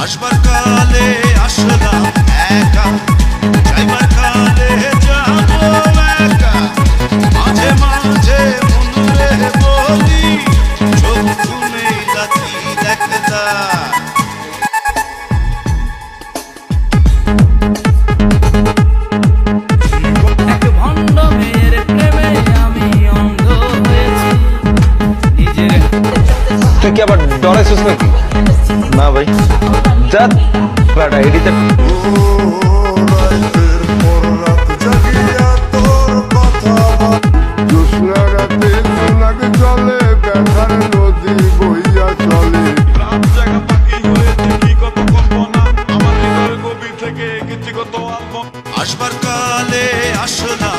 আসবার কালে আসলাম একা, যাইবার কালে যাবো একা। মাঝে মাঝে মনুরে বলি, চক্ষু নেই লাথি দেখতা। এক ভণ্ড মেয়ের প্রেমে আমি অন্ধ হয়েছি নিজের। তুই কি আবার ডরাইছিস নাকি? না ভাই, যা বেটা এডিতে আসবার কালে আসলাম